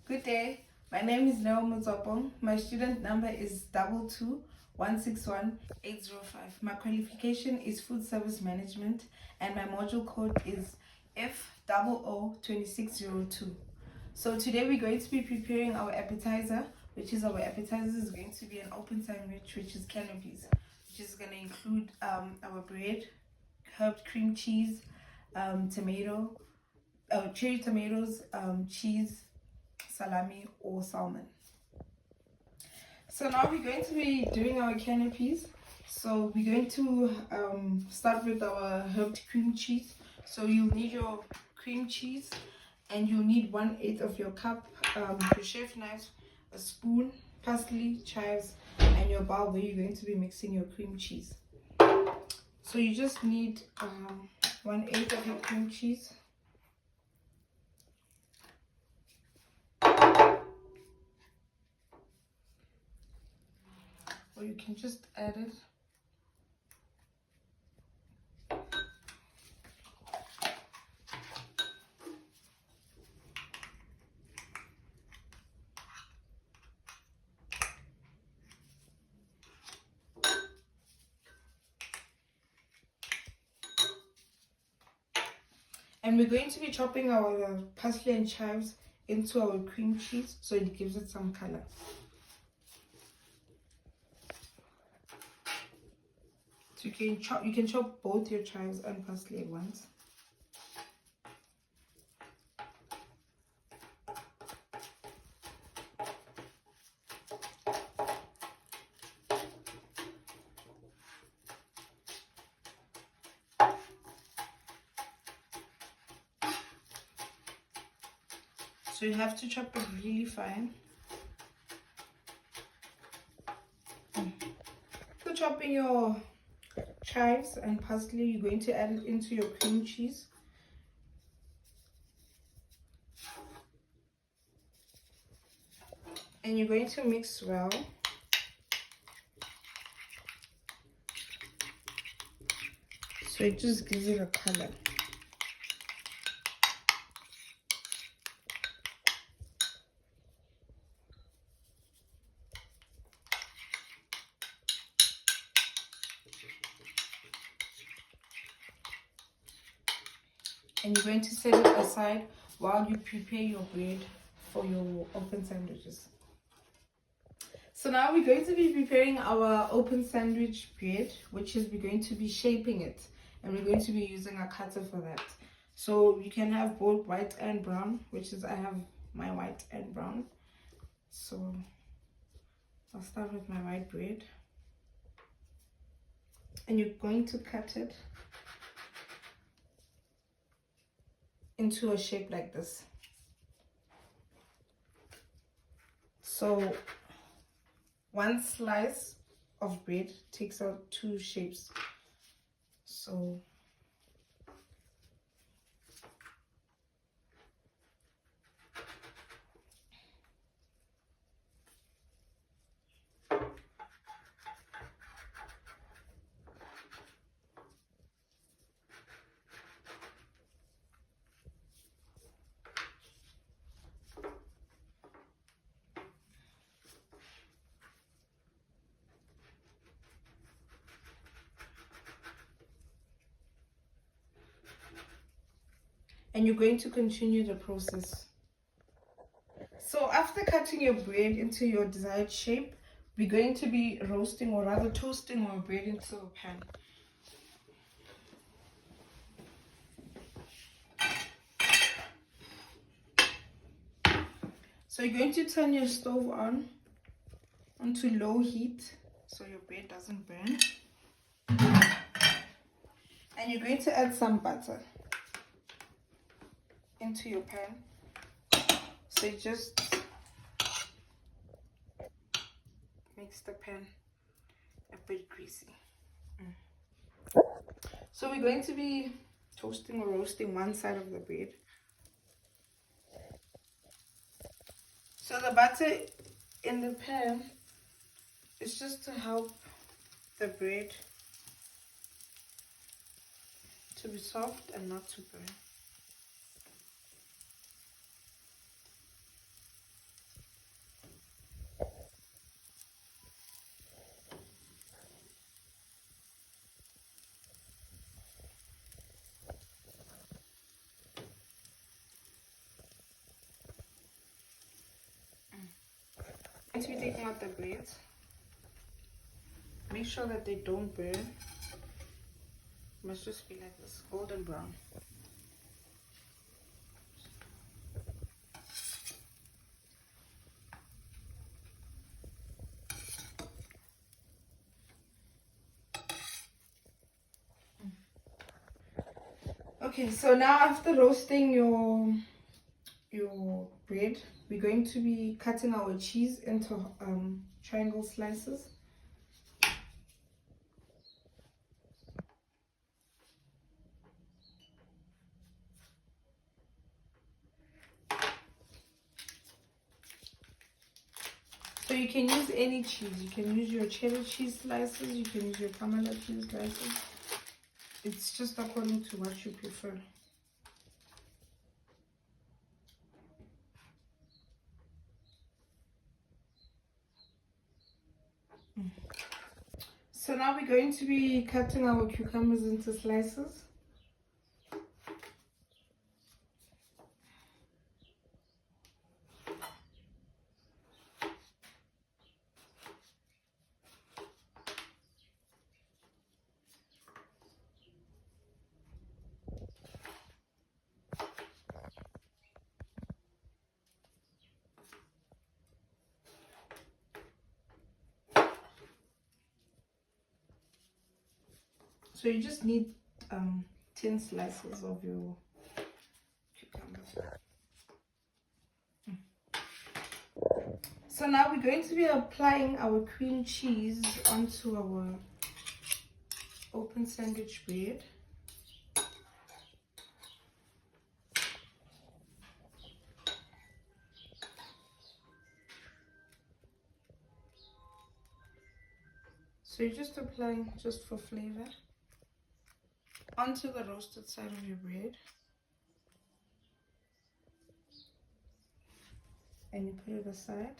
Good day. My name is Leo Muzopong. My student number is 22161-805. My qualification is Food Service Management and my module code is FOO2602. So today we're going to be preparing our appetizer, which is going to be an open sandwich, which is canopies, which is going to include our bread, herbed cream cheese, cherry tomatoes, cheese, salami or salmon. So now we're going to be doing our canopies. So we're going to start with our herbed cream cheese. So you'll need your cream cheese and you'll need 1/8 of your cup, your chef knife, a spoon, parsley, chives, and your bowl where you're going to be mixing your cream cheese. So you just need 1/8 of your cream cheese. Or you can just add it. And we're going to be chopping our parsley and chives into our cream cheese so it gives it some color. So you can chop both your chives and parsley at once. So you have to chop it really fine. So chopping your chives and parsley, you're going to add it into your cream cheese. And you're going to mix well. So it just gives it a color. And you're going to set it aside while you prepare your bread for your open sandwiches. So now we're going to be preparing our open sandwich bread, which is we're going to be shaping it, and we're going to be using a cutter for that. So you can have both white and brown, which is I have my white and brown. So I'll start with my white bread, and you're going to cut it into a shape like this. So one slice of bread takes out 2 shapes. So and you're going to continue the process. So after cutting your bread into your desired shape, we're going to be roasting, or rather toasting, our bread into a pan. So you're going to turn your stove onto low heat so your bread doesn't burn. And you're going to add some butter into your pan. So it just makes the pan a bit greasy. So we're going to be toasting or roasting one side of the bread. So the butter in the pan is just to help the bread to be soft and not to burn. Once we taking out the braids, make sure that they don't burn. Must just be like this, golden brown. Okay, so now after roasting your bread, we're going to be cutting our cheese into triangle slices. So you can use any cheese. You can use your cheddar cheese slices, you can use your Parmesan cheese slices. It's just according to what you prefer. So now we're going to be cutting our cucumbers into slices. So you just need 10 slices of your cucumbers. So now we're going to be applying our cream cheese onto our open sandwich bread. So you're just applying just for flavor onto the roasted side of your bread, and you put it aside.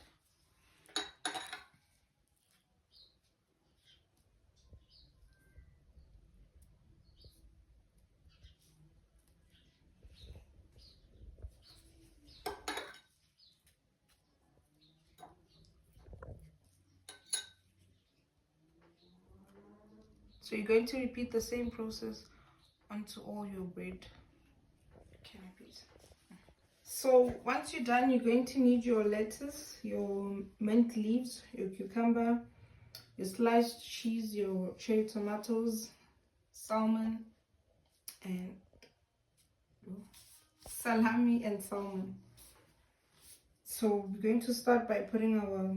So you're going to repeat the same process onto all your bread canopies. So once you're done, you're going to need your lettuce, your mint leaves, your cucumber, your sliced cheese, your cherry tomatoes, salmon, and salami and salmon. So we're going to start by putting our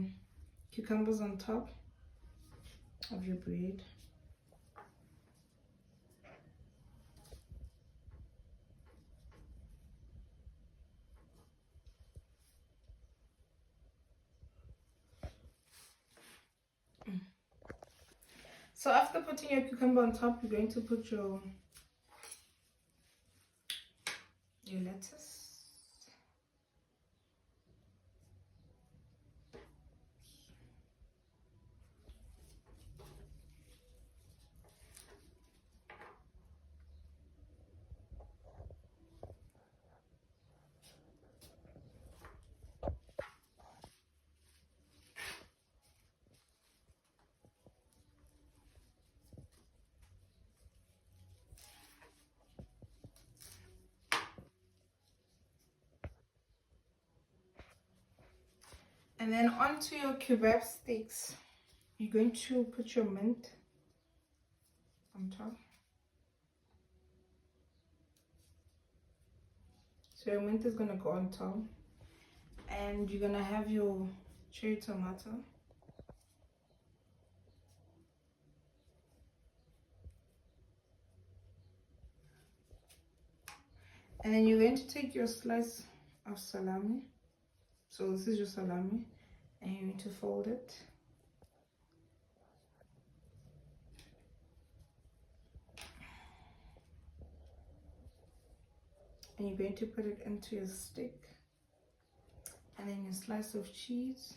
cucumbers on top of your bread. So after putting your cucumber on top, you're going to put your lettuce. And then onto your kebab sticks, you're going to put your mint on top. So your mint is going to go on top. And you're going to have your cherry tomato. And then you're going to take your slice of salami. So this is your salami. And you're going to fold it. And you're going to put it into your stick. And then your slice of cheese.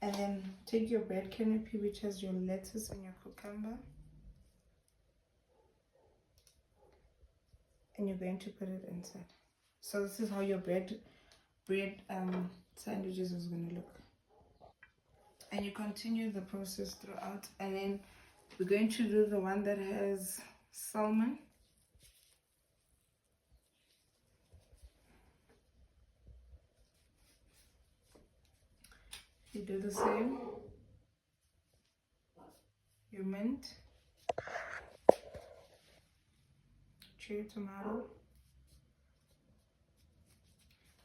And then take your bread canopy, which has your lettuce and your cucumber, and you're going to put it inside. So this is how your bread sandwiches is going to look. And you continue the process throughout, and then we're going to do the one that has salmon. You do the same. Your mint, cherry tomato.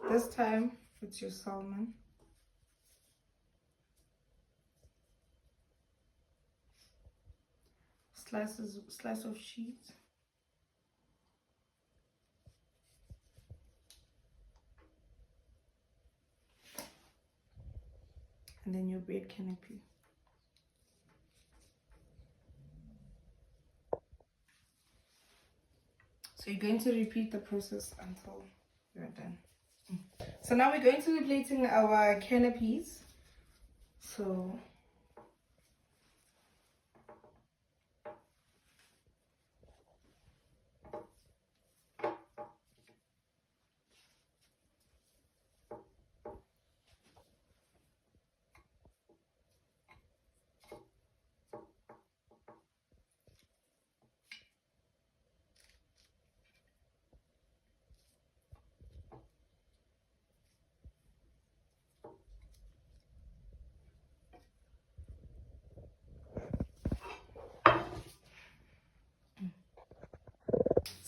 This time it's your salmon. Slice of cheese. And then your bread canopy. So you're going to repeat the process until you're done. So now we're going to be plating our canopies. So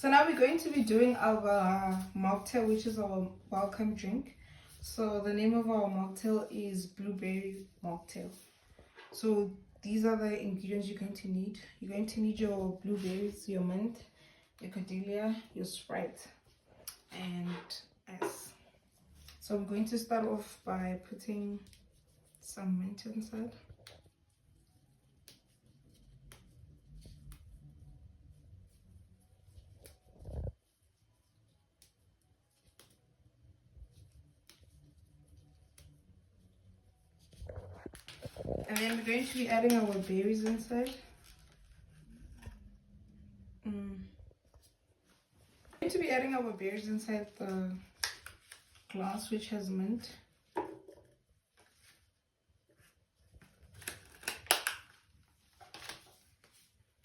now we're going to be doing our mocktail, which is our welcome drink. So the name of our mocktail is blueberry mocktail. So these are the ingredients you're going to need. You're going to need your blueberries, your mint, your cordelia, your Sprite, and ice. So we're going to start off by putting some mint inside. And then we're going to be adding our berries inside. We're going to be adding our berries inside the glass, which has mint.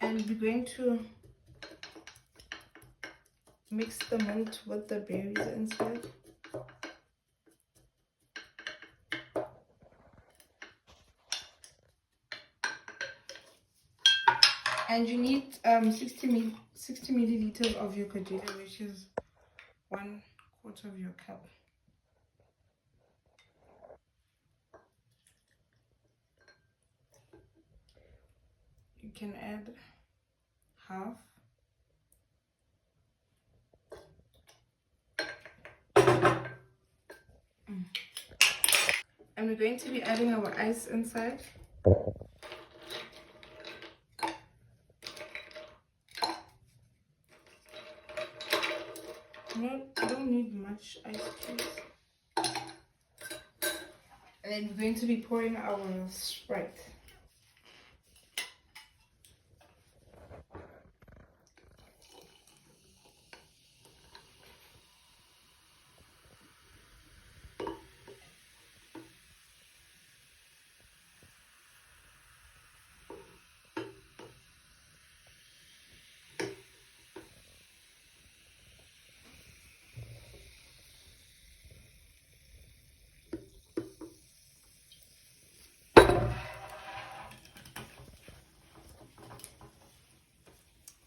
And we're going to mix the mint with the berries inside. And you need 60 milliliters of your cordelia, which is 1/4 of your cup. You can add half. And we're going to be adding our ice inside. No, you don't need much ice cubes. And then we're going to be pouring our Sprite.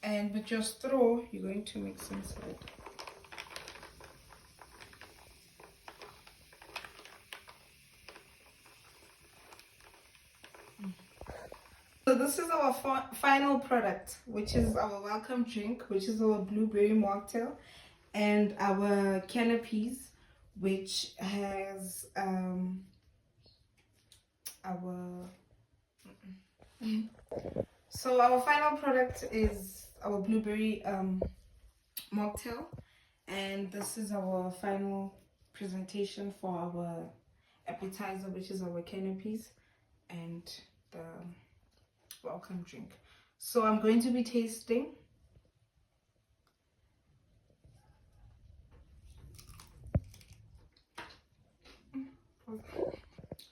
And with your straw, you're going to mix inside. So this is our final product, which is our welcome drink, which is our blueberry mocktail, and our canopies, which has So our final product is our blueberry mocktail, and this is our final presentation for our appetizer, which is our canopies. and the welcome drink. So I'm going to be tasting.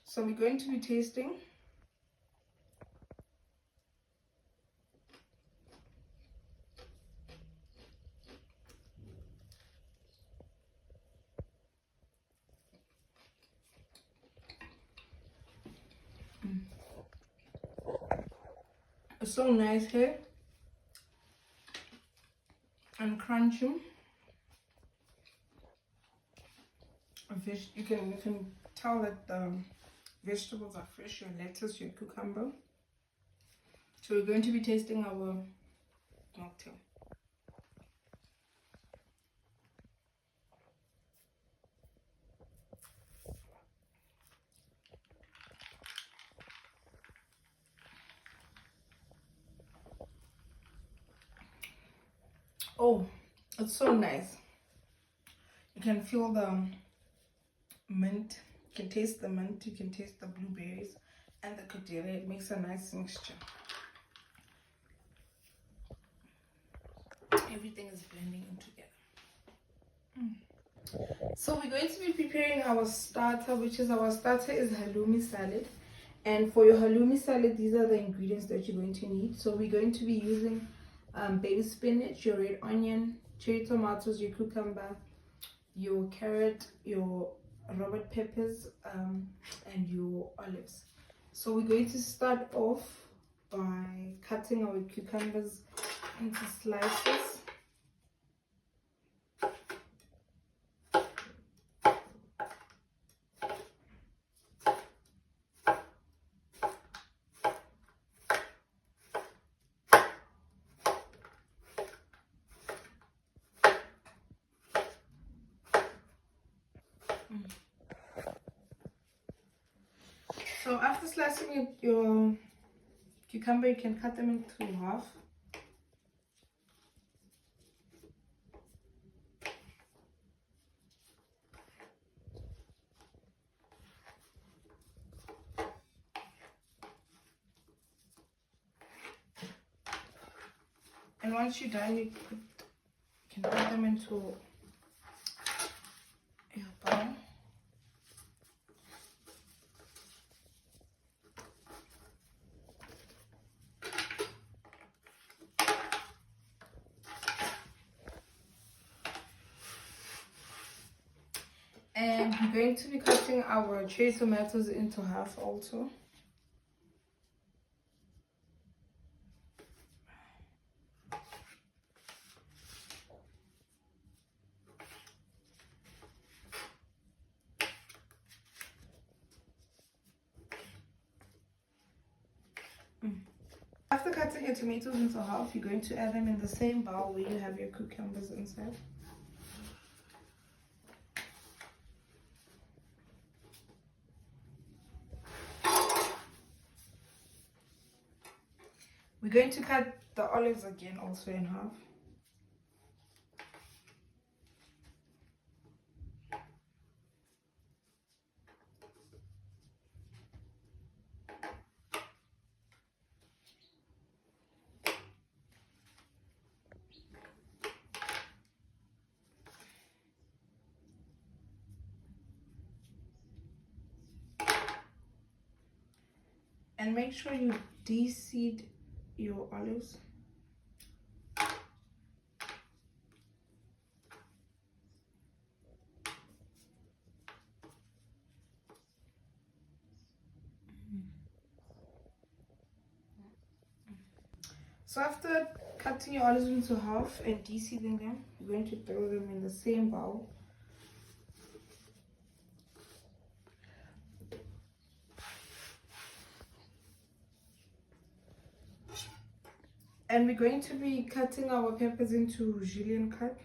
So we're going to be tasting it's so nice here and crunchy. Fish, you can tell that the vegetables are fresh, your lettuce, your cucumber. So we're going to be tasting our mocktail. Oh, it's so nice. You can feel the mint, you can taste the mint, you can taste the blueberries and the kadira. It makes a nice mixture. Everything is blending in together. So we're going to be preparing our starter, which is halloumi salad. And for your halloumi salad, these are the ingredients that you're going to need. So we're going to be using baby spinach, your red onion, cherry tomatoes, your cucumber, your carrot, your Robert peppers, and your olives. So we're going to start off by cutting our cucumbers into slices. So after slicing your cucumber, you can cut them into half. And once you're done, you can put them into your bowl. And we're going to be cutting our cherry tomatoes into half also. After cutting your tomatoes into half, you're going to add them in the same bowl where you have your cucumbers inside. We're going to cut the olives again also in half. And make sure you de-seed your olives. So after cutting your olives into half and de-seeding them, you're going to throw them in the same bowl. And we're going to be cutting our peppers into julienne cut.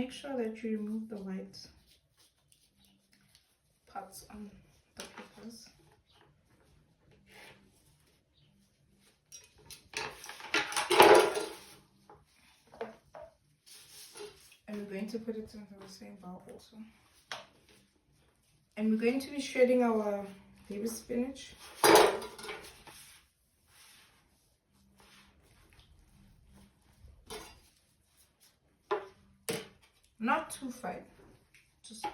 make sure that you remove the white parts on the peppers. And we're going to put it into the same bowl also. And we're going to be shredding our baby spinach. Not too fine, just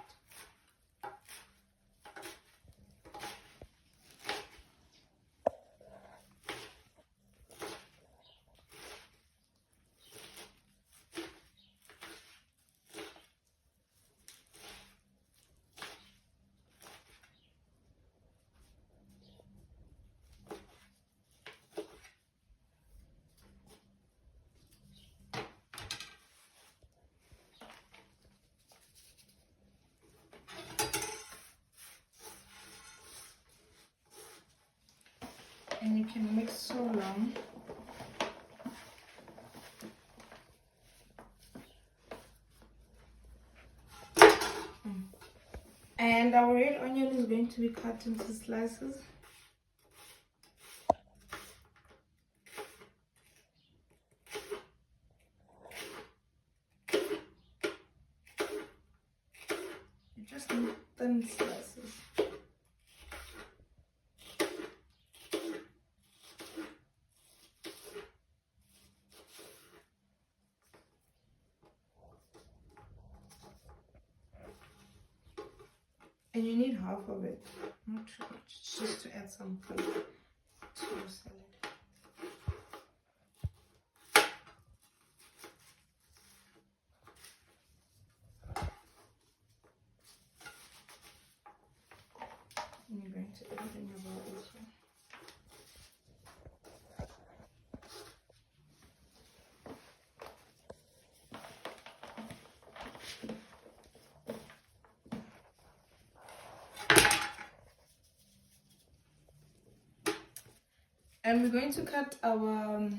and you can mix so long. And our red onion is going to be cut into slices. You just need thin slices. And you need half of it, not too much, just to add some color to your salad. And you're going to add it in your bowl also. And we're going to cut our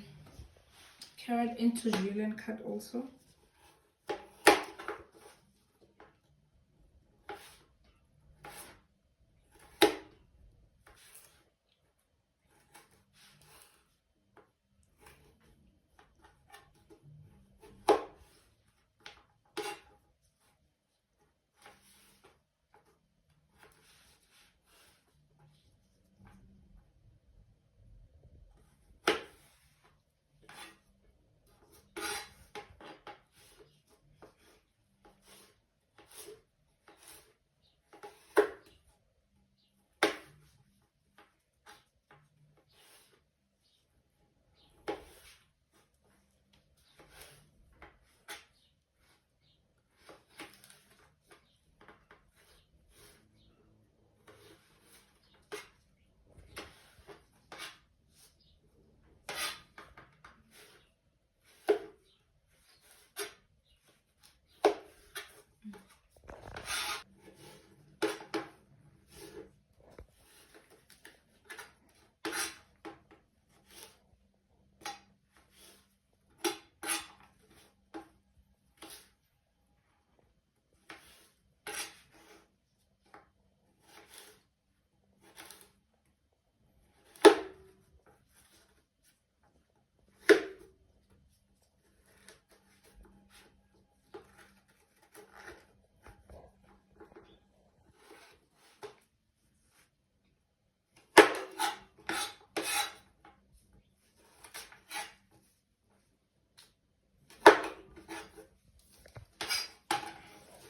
carrot into julienne cut also.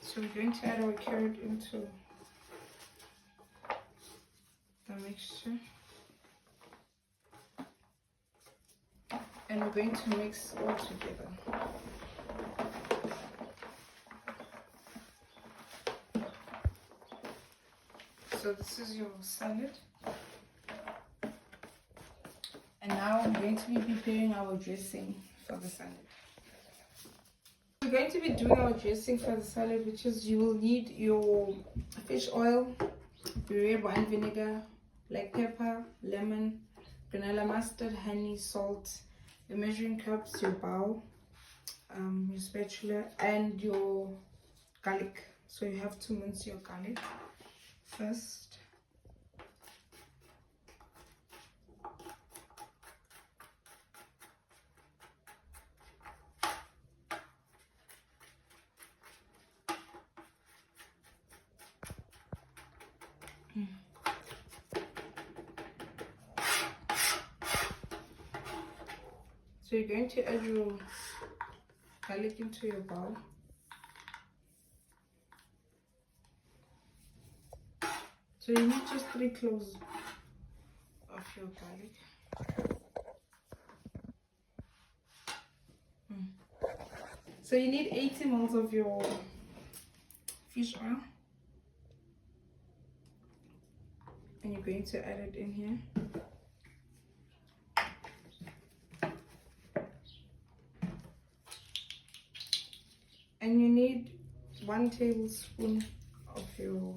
So we're going to add our carrot into the mixture. And we're going to mix all together. So this is your salad. And now I'm going to be preparing our dressing for the salad. We're going to be doing our dressing for the salad, which is you will need your fish oil, red wine vinegar, black pepper, lemon, vanilla mustard, honey, salt, your measuring cups, your bowl, your spatula and your garlic. So you have to mince your garlic first. So you're going to add your garlic into your bowl. So you need just 3 cloves of your garlic. So you need 80 ml of your fish oil. And you're going to add it in here. And you need 1 tablespoon of your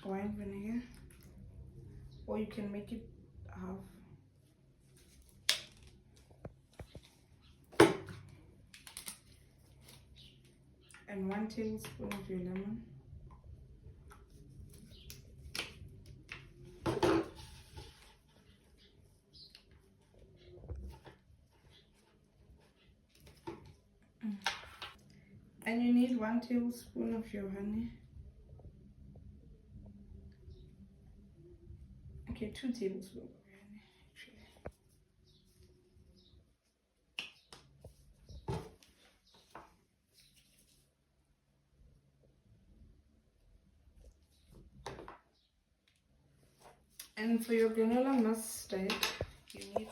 wine vinegar, or you can make it half. And 1 tablespoon of your lemon. And you need 1 tablespoon of your honey. Okay, 2 tablespoons of your honey, actually. And for your granola mustard, you need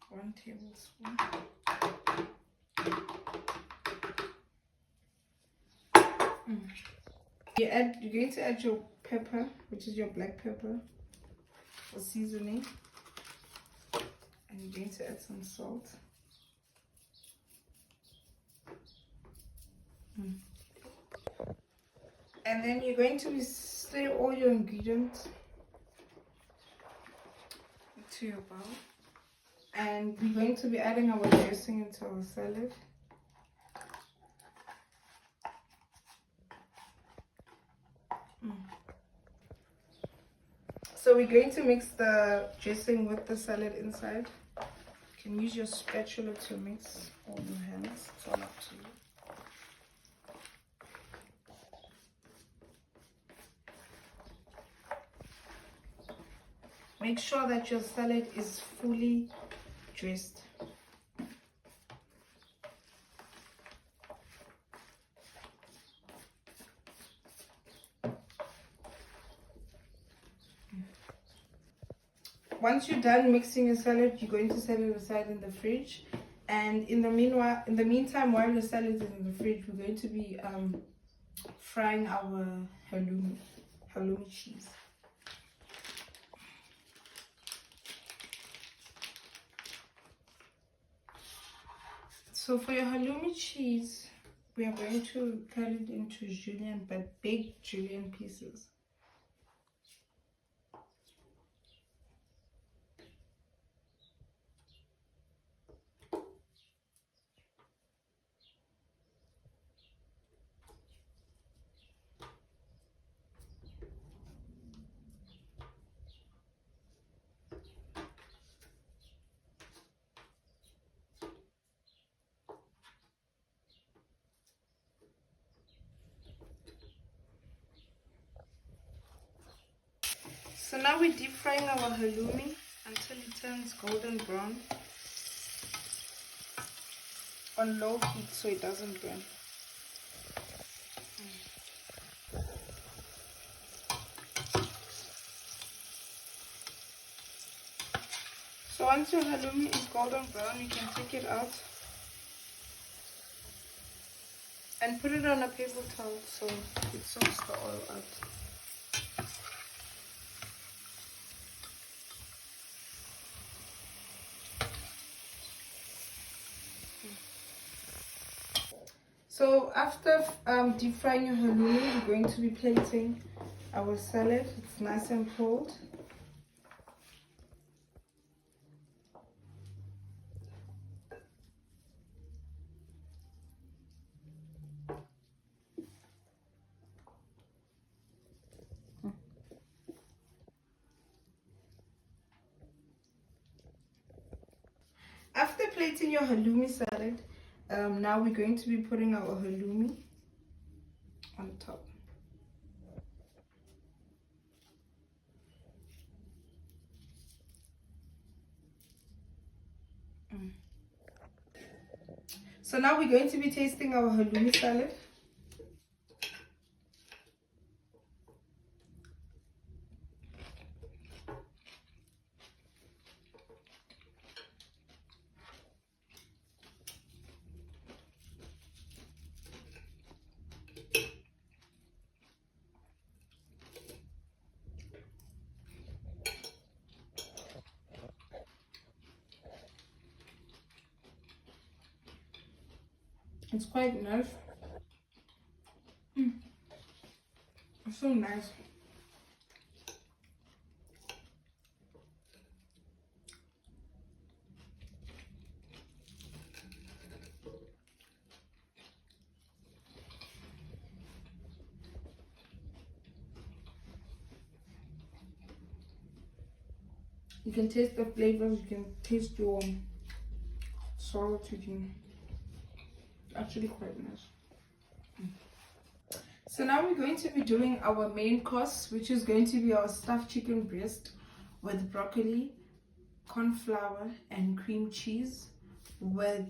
1 tablespoon. You're going to add your pepper, which is your black pepper, for seasoning. And you're going to add some salt. And then you're going to stir all your ingredients into your bowl. And we're going to be adding our dressing into our salad. So we're going to mix the dressing with the salad inside. You can use your spatula to mix, or your hands, it's all up to you. Make sure that your salad is fully dressed. Once you're done mixing your salad, you're going to set it aside in the fridge. And in the meantime, while your salad is in the fridge, we're going to be frying our halloumi cheese. So for your halloumi cheese, we are going to cut it into julienne, but big julienne pieces. So now we're deep frying our halloumi until it turns golden brown on low heat so it doesn't burn. So once your halloumi is golden brown, you can take it out and put it on a paper towel so it soaks the oil out. So after deep frying your halloumi, we're going to be plating our salad. It's nice and cold. plating your halloumi salad, now we're going to be putting our halloumi on top. So now we're going to be tasting our halloumi salad. It's quite nice. It's so nice. You can taste the flavors, you can taste your salt, you can actually quite nice. So now we're going to be doing our main course, which is going to be our stuffed chicken breast with broccoli, corn flour and cream cheese with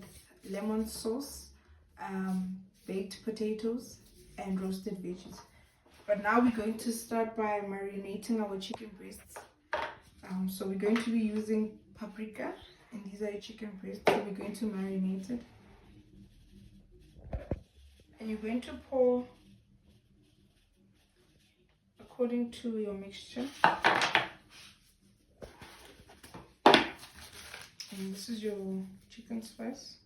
lemon sauce, baked potatoes and roasted veggies. But now we're going to start by marinating our chicken breasts. So we're going to be using paprika, and these are your chicken breasts, so we're going to marinate it. And you're going to pour according to your mixture. And this is your chicken spice.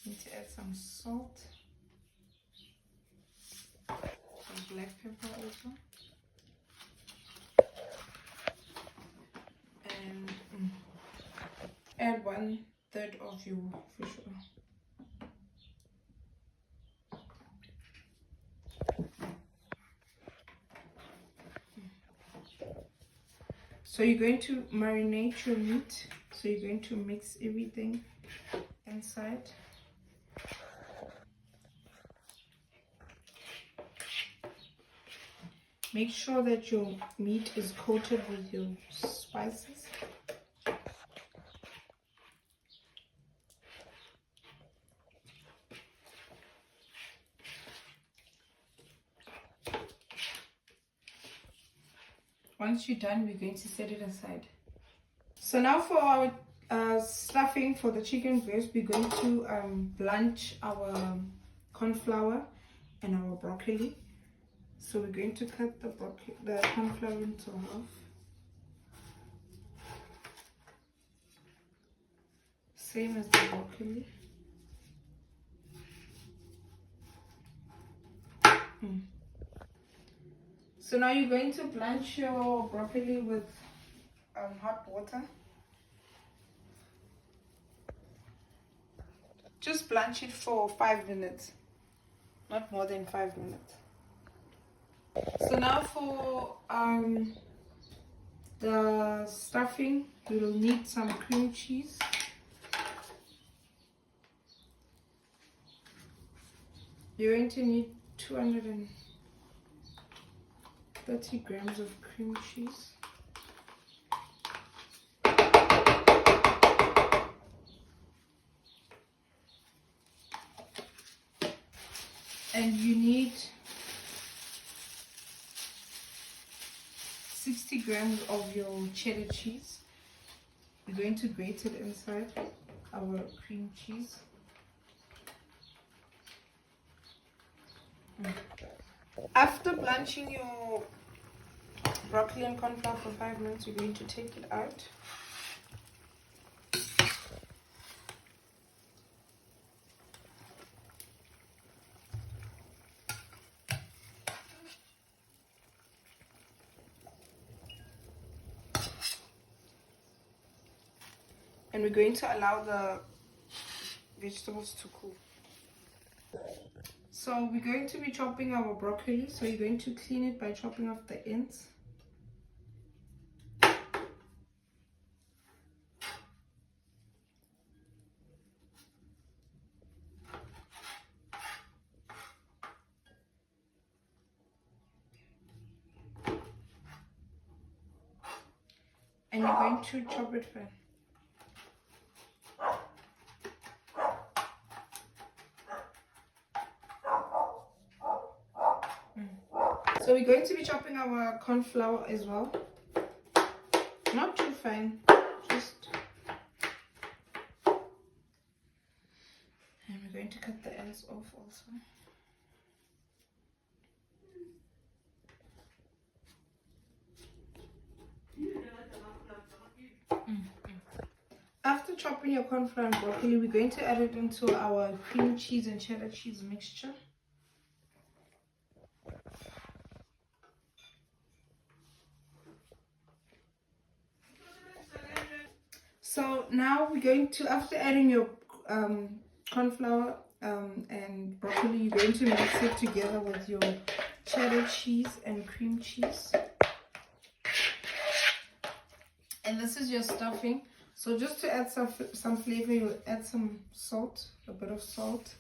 You need to add some salt, some black pepper also, and add 1/3 of your fish oil. So you're going to marinate your meat. So you're going to mix everything inside. Make sure that your meat is coated with your spices. Once you're done, we're going to set it aside. So now for our stuffing for the chicken breast, we're going to blanch our corn flour and our broccoli. So we're going to cut the corn flour into half. Same as the broccoli. So now you're going to blanch your broccoli with hot water. Just blanch it for 5 minutes, not more than 5 minutes. So now for the stuffing, we will need some cream cheese. You're going to need 230 grams of cream cheese. And you need 60 grams of your cheddar cheese. We're going to grate it inside our cream cheese. After blanching your broccoli and corn flour for 5 minutes, you're going to take it out. And we're going to allow the vegetables to cool. So we're going to be chopping our broccoli. So you're going to clean it by chopping off the ends. and you're going to chop it fine. So we're going to be chopping our corn flour as well. Not too fine, just. And we're going to cut the ends off also. After chopping your corn flour and broccoli, we're going to add it into our cream cheese and cheddar cheese mixture. So now we're going to, after adding your corn flour and broccoli, you're going to mix it together with your cheddar cheese and cream cheese. And this is your stuffing. So just to add some flavor, you'll add some salt, a bit of salt,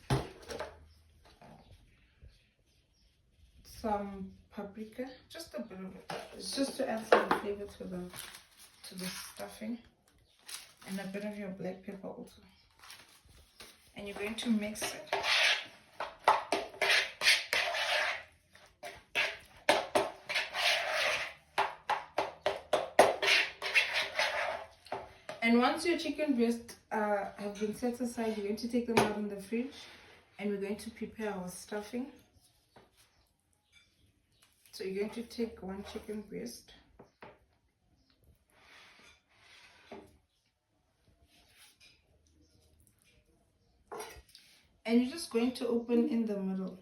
some paprika, just a bit of it. It's just to add some flavor to the stuffing, and a bit of your black pepper also. And you're going to mix it. And once your chicken breasts have been set aside, you're going to take them out in the fridge, and we're going to prepare our stuffing. So you're going to take one chicken breast, and you're just going to open in the middle,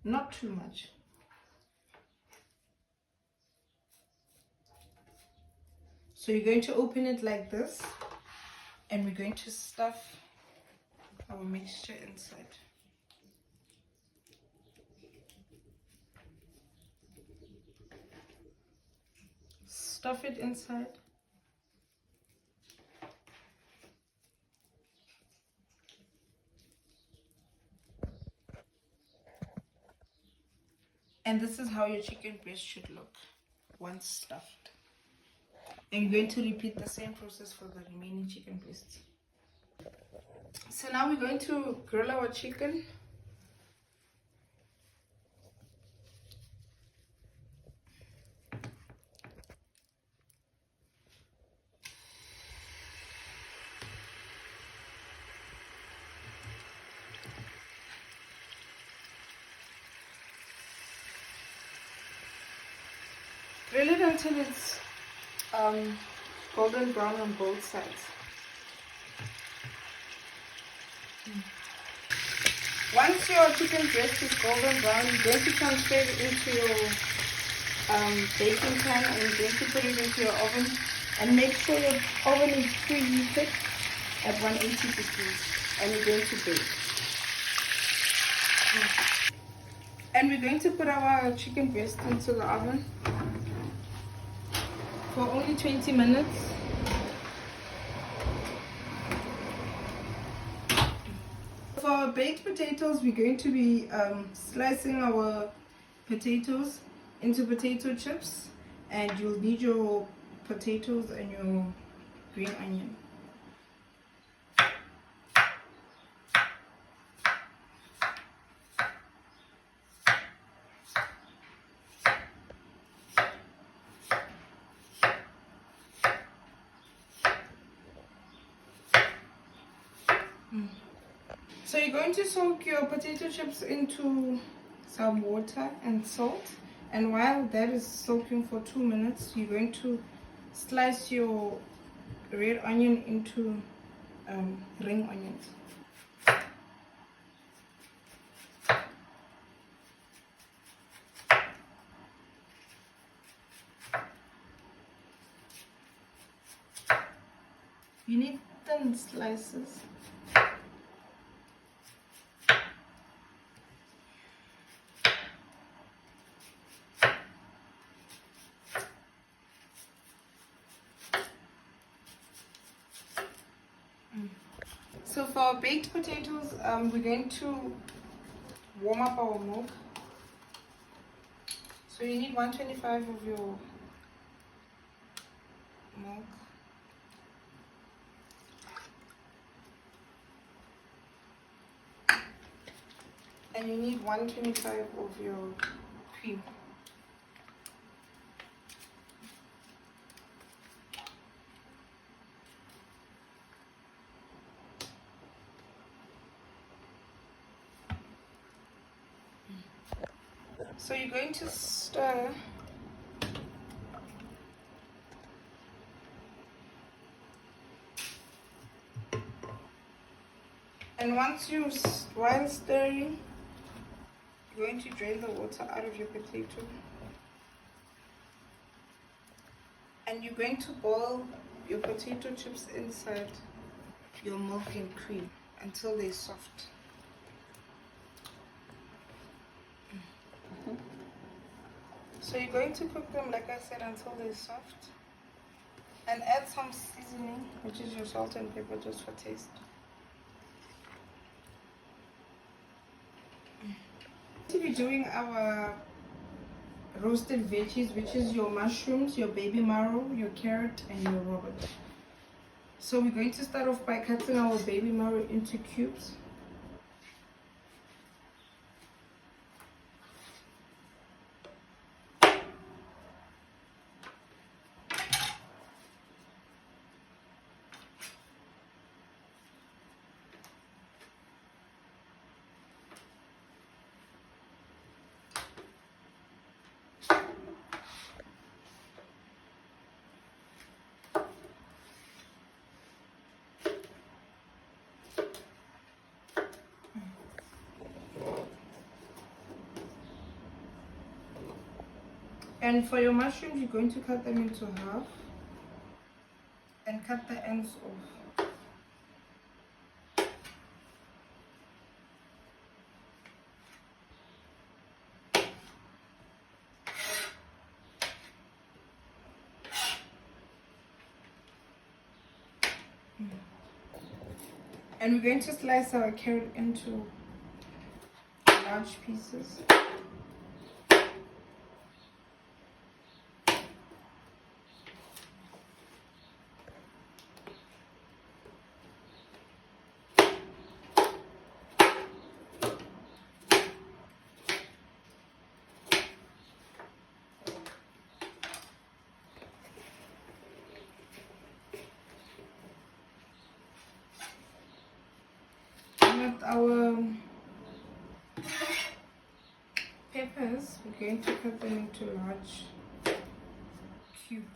not too much. So you're going to open it like this, and we're going to stuff our mixture inside. Stuff it inside. And this is how your chicken breast should look once stuffed. And you're going to repeat the same process for the remaining chicken breasts. So now we're going to grill our chicken. Grill it until it's golden brown on both sides. Once your chicken breast is golden brown, you're going to transfer it into your baking pan, and you're going to put it into your oven, and make sure your oven is preheated at 180 degrees, and you're going to bake. And we're going to put our chicken breast into the oven for only 20 minutes. For our baked potatoes, we're going to be slicing our potatoes into potato chips, and you'll need your potatoes and your green onion. So you're going to soak your potato chips into some water and salt, and while that is soaking for 2 minutes, you're going to slice your red onion into ring onions. You need thin slices. So for our baked potatoes, we're going to warm up our milk. So you need 125 of your milk. And you need 125 of your cream. So you're going to stir. And while stirring, you're going to drain the water out of your potato. And you're going to boil your potato chips inside your milk and cream until they're soft. So you're going to cook them, like I said, until they're soft. And add some seasoning, which is your salt and pepper, just for taste. To be doing our roasted veggies, which is your mushrooms, your baby marrow, your carrot, and your Robert. So we're going to start off by cutting our baby marrow into cubes. And for your mushrooms, you're going to cut them into half and cut the ends off. And we're going to slice our carrot into large pieces. With our peppers, we're going to cut them into large cubes.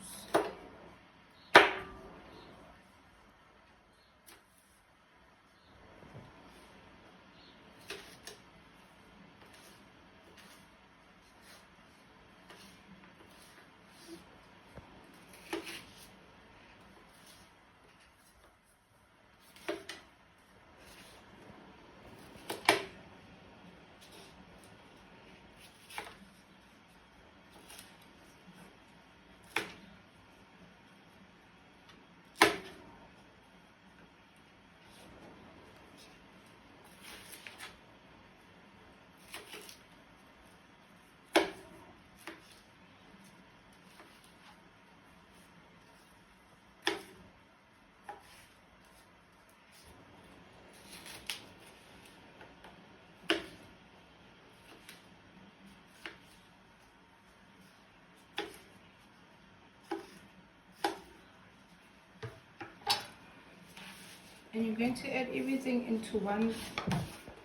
And you're going to add everything into one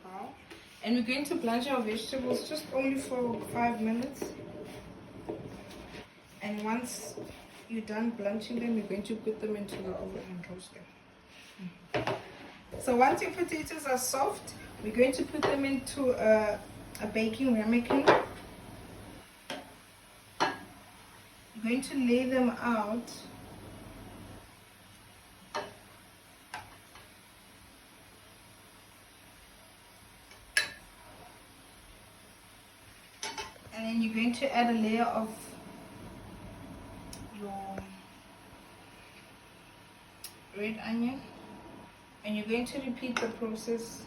bowl. And we're going to blanch our vegetables just only for 5 minutes. And once you're done blanching them, you're going to put them into the oven and roast them. So once your potatoes are soft, we're going to put them into a baking ramekin. You're going to lay them out. And then you're going to add a layer of your red onion. And you're going to repeat the process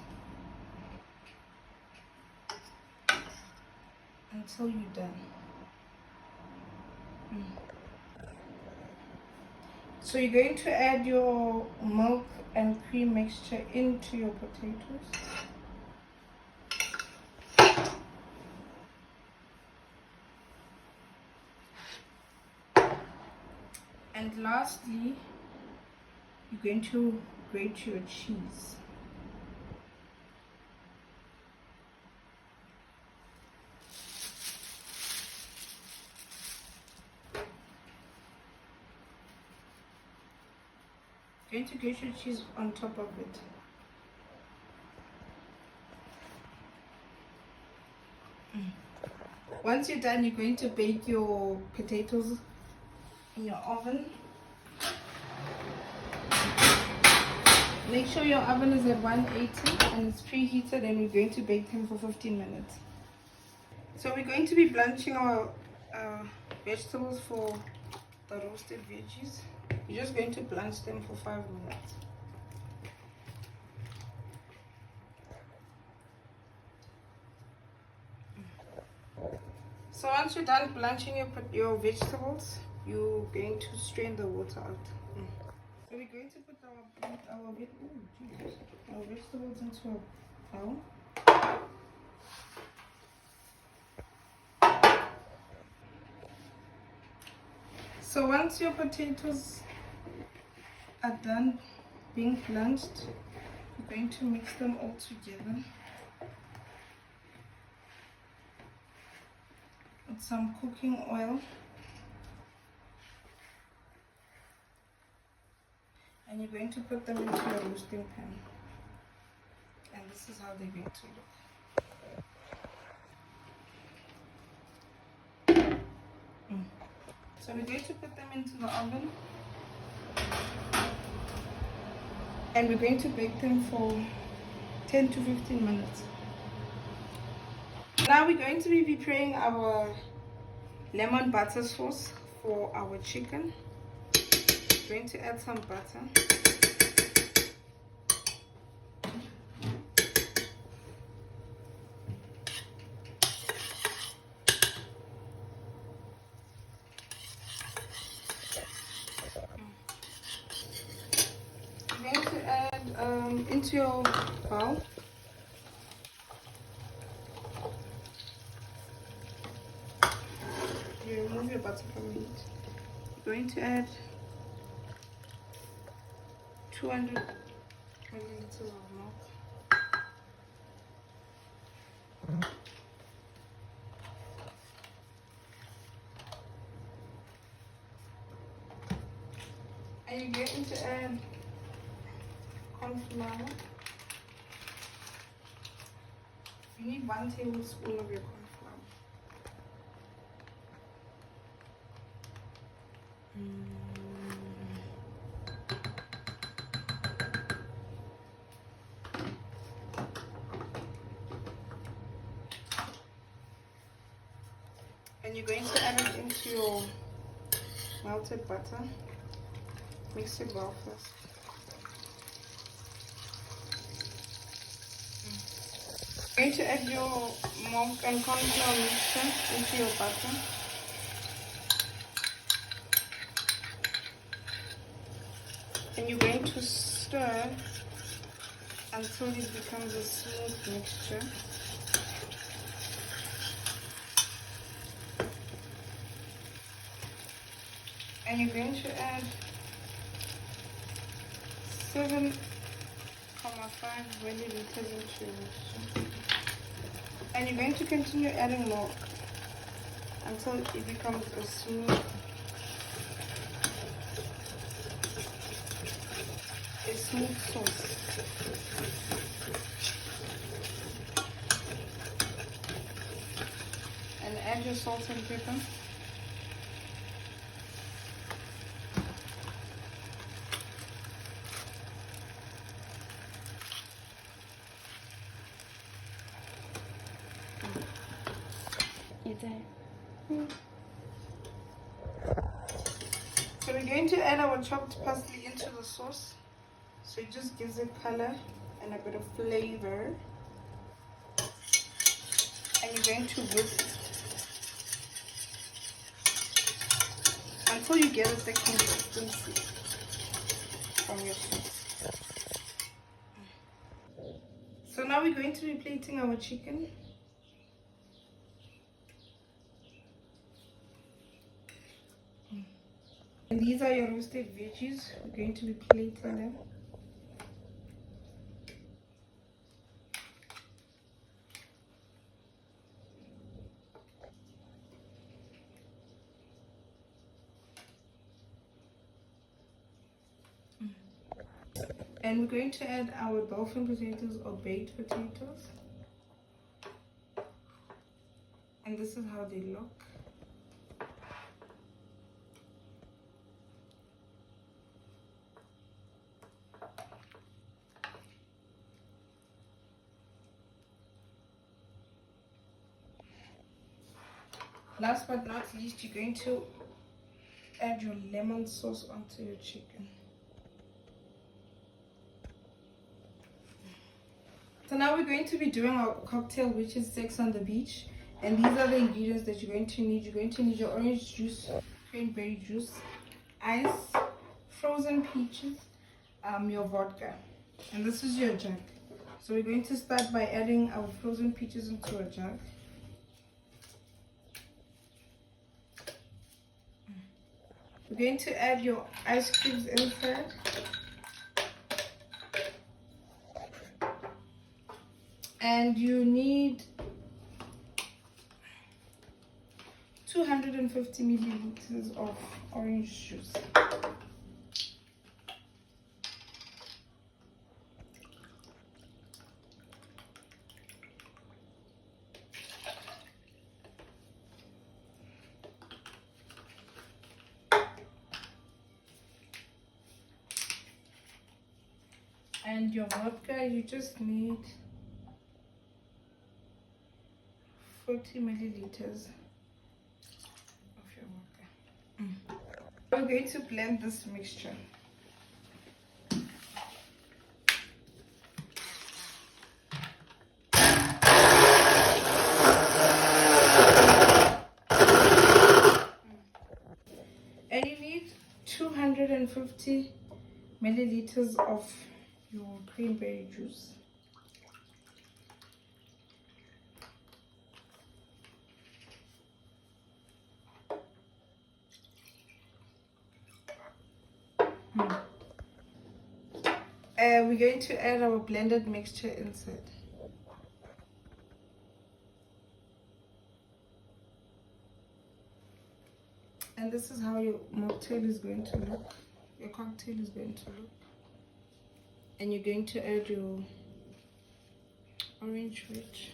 until you're done. So you're going to add your milk and cream mixture into your potatoes. And lastly, you're going to grate your cheese. You're going to grate your cheese on top of it. Once you're done, you're going to bake your potatoes in your oven. Make sure your oven is at 180 and it's preheated, and we're going to bake them for 15 minutes. So we're going to be blanching our vegetables for the roasted veggies. You're just going to blanch them for 5 minutes. So once you're done blanching your vegetables, you're going to strain the water out. So we're going to put our vegetables into a bowl. So once your potatoes are done being blanched, you're going to mix them all together with some cooking oil. And you're going to put them into a roasting pan. And this is how they're going to look. So we're going to put them into the oven. And we're going to bake them for 10 to 15 minutes. Now we're going to be preparing our lemon butter sauce for our chicken. We're going to add some butter. We're going to add into your bowl you remove your butter from it. You're going to add 200 milliliters of milk. And you're going to add corn flour. You need 1 tablespoon of your corn flour. And you're going to add it into your melted butter. Mix it well first. You're going to add your milk and corn flour mixture into your butter. And you're going to stir until it becomes a smooth mixture. And you're going to add 7.5 milliliters into your mixture. And you're going to continue adding milk until it becomes a smooth sauce. And add your salt and pepper. So we're going to add our chopped parsley into the sauce. So it just gives it color and a bit of flavor. And you're going to whisk until you get a thick consistency from your sauce. So now we're going to be plating our chicken. And these are your roasted veggies. We're going to be plating them. And we're going to add our dolphin potatoes or baked potatoes. And this is how they look. Last but not least, you're going to add your lemon sauce onto your chicken. So now we're going to be doing our cocktail, which is Sex on the Beach. And these are the ingredients that you're going to need. You're going to need your orange juice, cranberry juice, ice, frozen peaches, your vodka. And this is your jug. So we're going to start by adding our frozen peaches into a jug. We're going to add your ice cubes inside. And you need 250 milliliters of orange juice. And your vodka, you just need 40 milliliters of your vodka. We're going to blend this mixture. And you need 250 milliliters of your cranberry juice. And we're going to add our blended mixture inside. And this is how your mocktail is going to look. Your cocktail is going to look. And you're going to add your orange rich.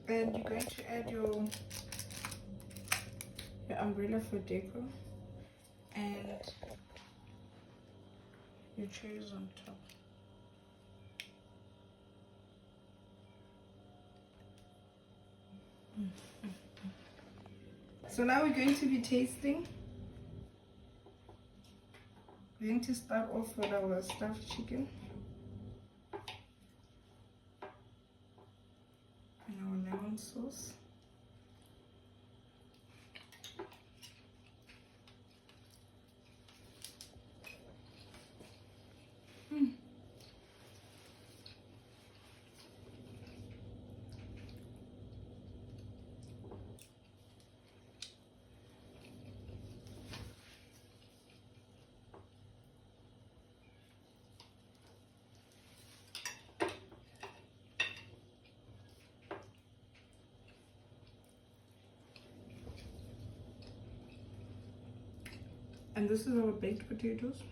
And you're going to add your umbrella for decor and your cherries on top. So now we're going to be tasting. We're going to start off with our stuffed chicken and our lemon sauce. And this is our baked potatoes.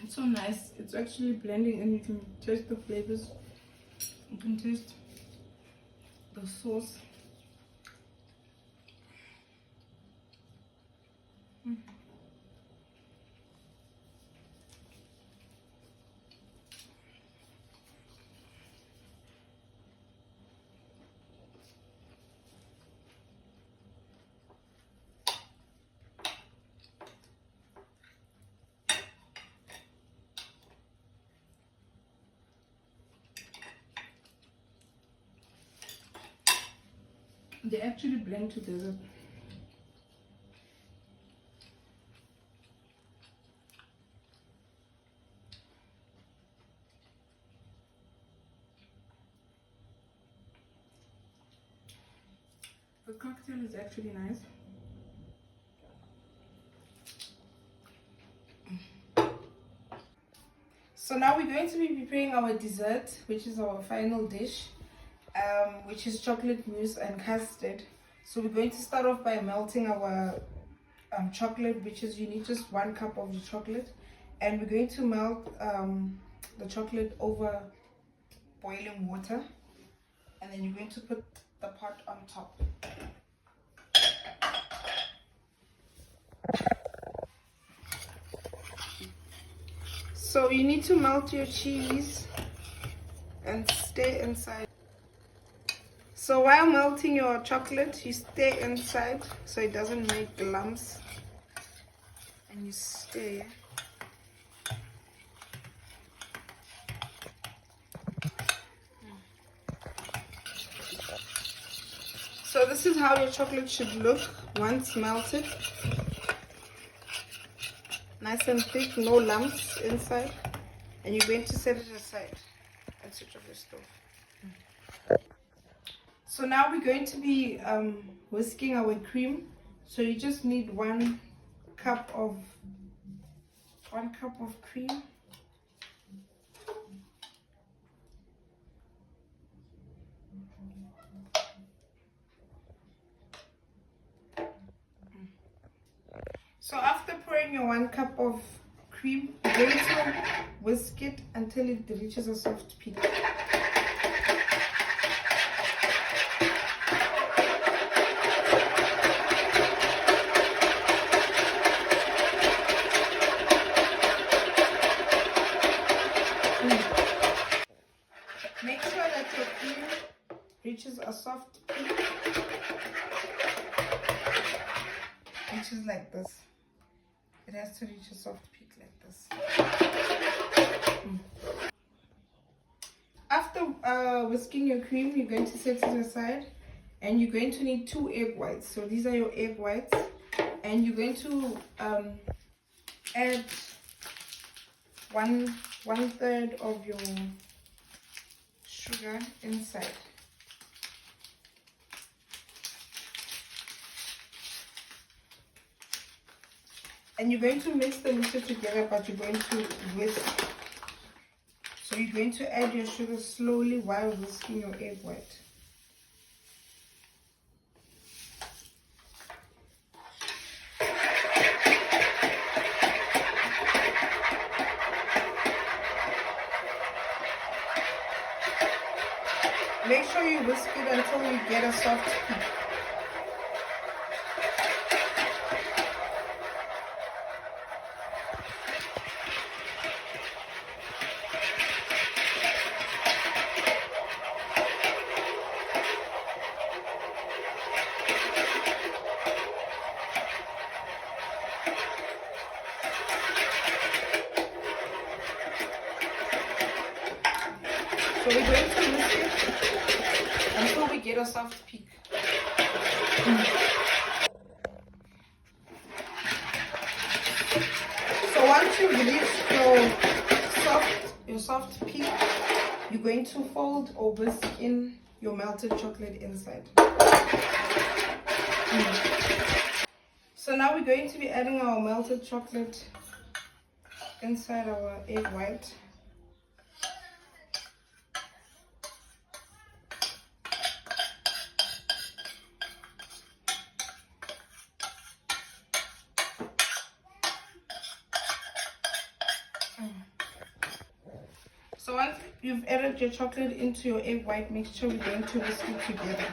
It's so nice. It's actually blending and you can taste the flavors. You can taste the sauce. They actually blend together. The cocktail is actually nice. So now we're going to be preparing our dessert, which is our final dish, which is chocolate mousse and custard. So we're going to start off by melting our chocolate, which is, you need just 1 cup of the chocolate, and we're going to melt the chocolate over boiling water, and then you're going to put the pot on top. So you need to melt your cheese and stay inside. So while melting your chocolate, you stay inside so it doesn't make lumps, and you stay. So this is how your chocolate should look once melted. Nice and thick, no lumps inside. And you're going to set it aside and switch off your stove. So now we're going to be whisking our cream. So you just need 1 cup of cream. So after pouring your 1 cup of cream, you're going to whisk it until it reaches a soft peak. Make sure that your cream reaches a soft peak, which is like this. It has to reach a soft peak like this. After whisking your cream, you're going to set it aside, and you're going to need 2 egg whites. So these are your egg whites, and you're going to add one third of your sugar inside. And you're going to mix the mixture together, but you're going to whisk. So you're going to add your sugar slowly while whisking your egg white. Make sure you whisk it until you get a soft peak. So we're going to whisk it until we get a soft peak. So once you've reached your soft peak, you're going to fold or whisk in your melted chocolate inside. So now we're going to be adding our melted chocolate inside our egg white. So once you've added your chocolate into your egg white mixture, we're going to whisk it together.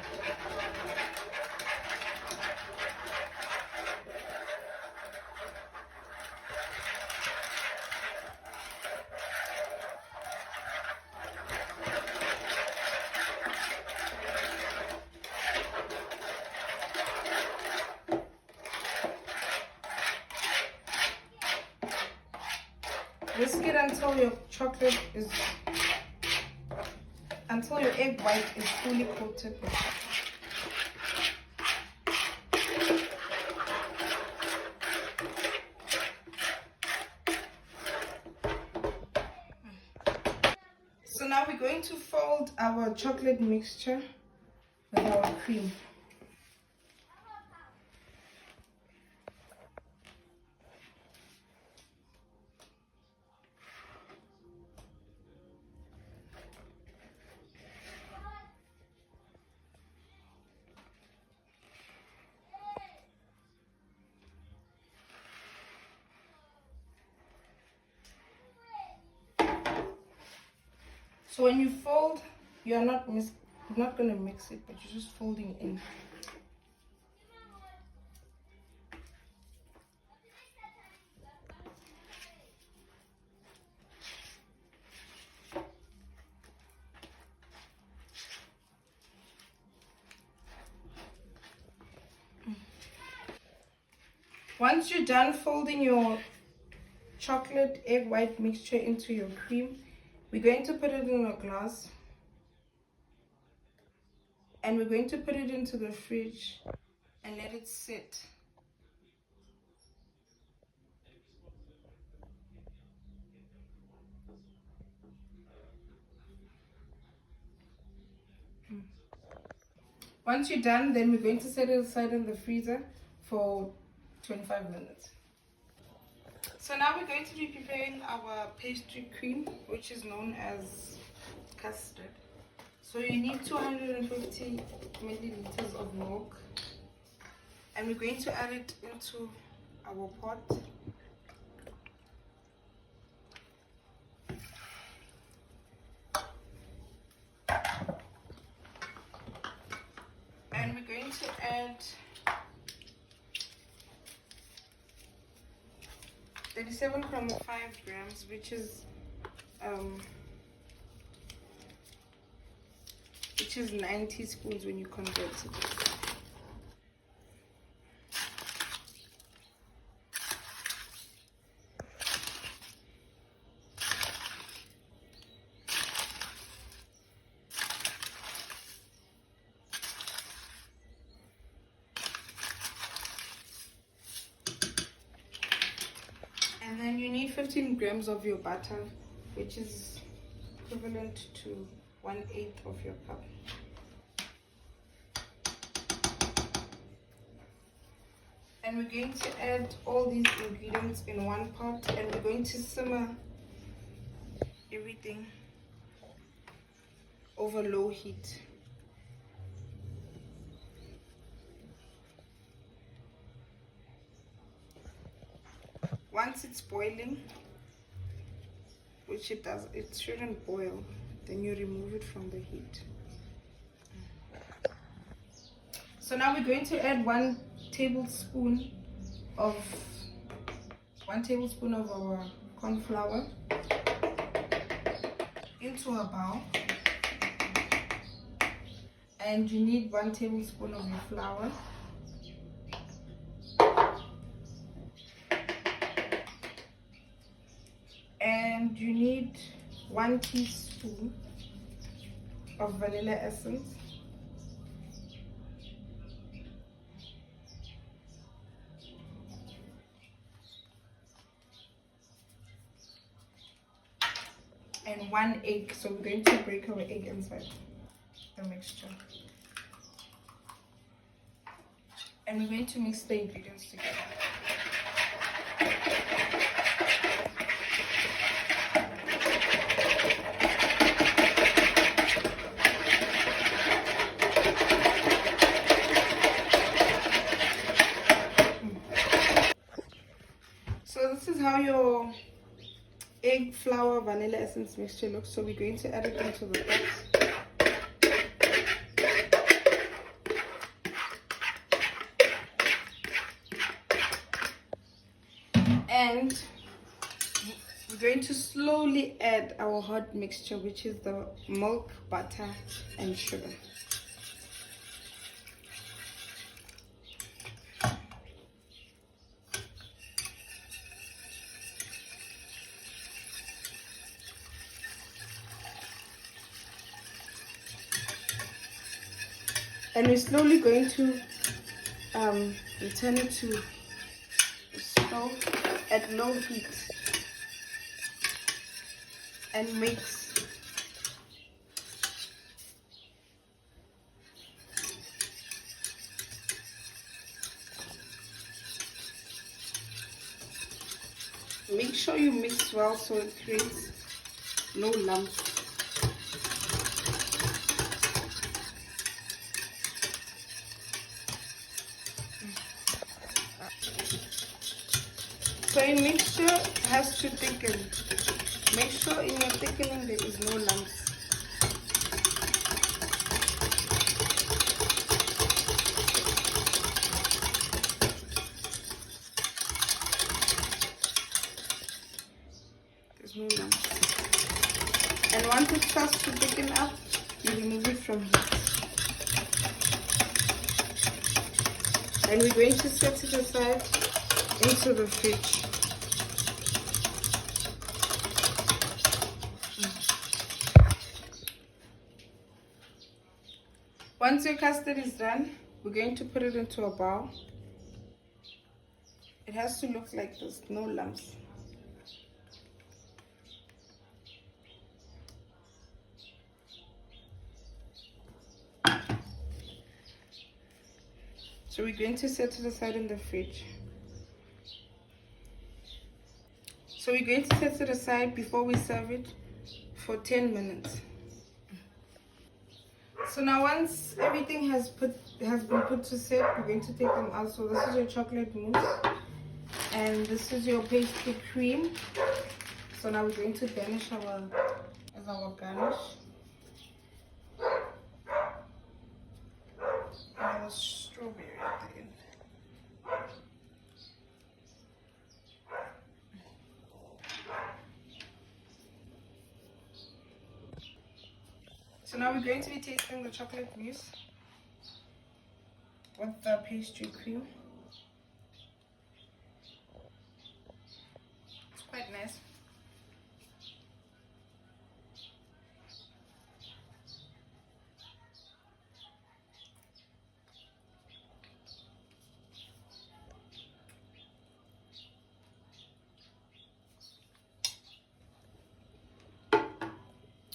Whisk it until your until your egg white is fully coated with chocolate. going to fold our chocolate mixture with our cream. So when you fold, you are not going to mix it, but you're just folding in. Once you're done folding your chocolate egg white mixture into your cream, we're going to put it in a glass and we're going to put it into the fridge and let it sit. Once you're done, then we're going to set it aside in the freezer for 25 minutes. So now we're going to be preparing our pastry cream, which is known as custard. So you need 250 milliliters of milk, and we're going to add it into our pot. And we're going to add 37.5 grams, which is 9 teaspoons when you convert it. And then you need 15 grams of your butter, which is equivalent to 1/8 of your cup. And we're going to add all these ingredients in one pot, and we're going to simmer everything over low heat. Once it's boiling, which it does, it shouldn't boil, then you remove it from the heat. So now we're going to add 1 tablespoon of our corn flour into a bowl, and you need 1 tablespoon of your flour. And you need 1 teaspoon of vanilla essence. And 1 egg. So we're going to break our egg inside the mixture. And we're going to mix the ingredients together. So this is how your egg, flour, vanilla essence mixture looks. So we're going to add it into the pot. And we're going to slowly add our hot mixture, which is the milk, butter, and sugar. And we're slowly going to return it to the stove at low heat and mix Make sure you mix well so it creates no lumps. So your mixture has to thicken. Make sure in your thickening there is no lumps. There's no lumps. And once it starts to thicken up, you remove it from heat. And we're going to set it aside into the fridge. Once your custard is done, we're going to put it into a bowl. It has to look like this, no lumps. So we're going to set it aside in the fridge. So we're going to set it aside before we serve it for 10 minutes. So now once everything has been put to set, we're going to take them out. So this is your chocolate mousse and this is your pastry cream. So now we're going to garnish our garnish. And our strawberry at the end. So now we're going to be tasting the chocolate mousse with the pastry cream. It's quite nice.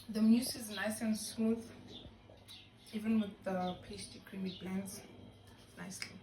The mousse is nice and smooth. Even with the pastry cream, it blends nicely.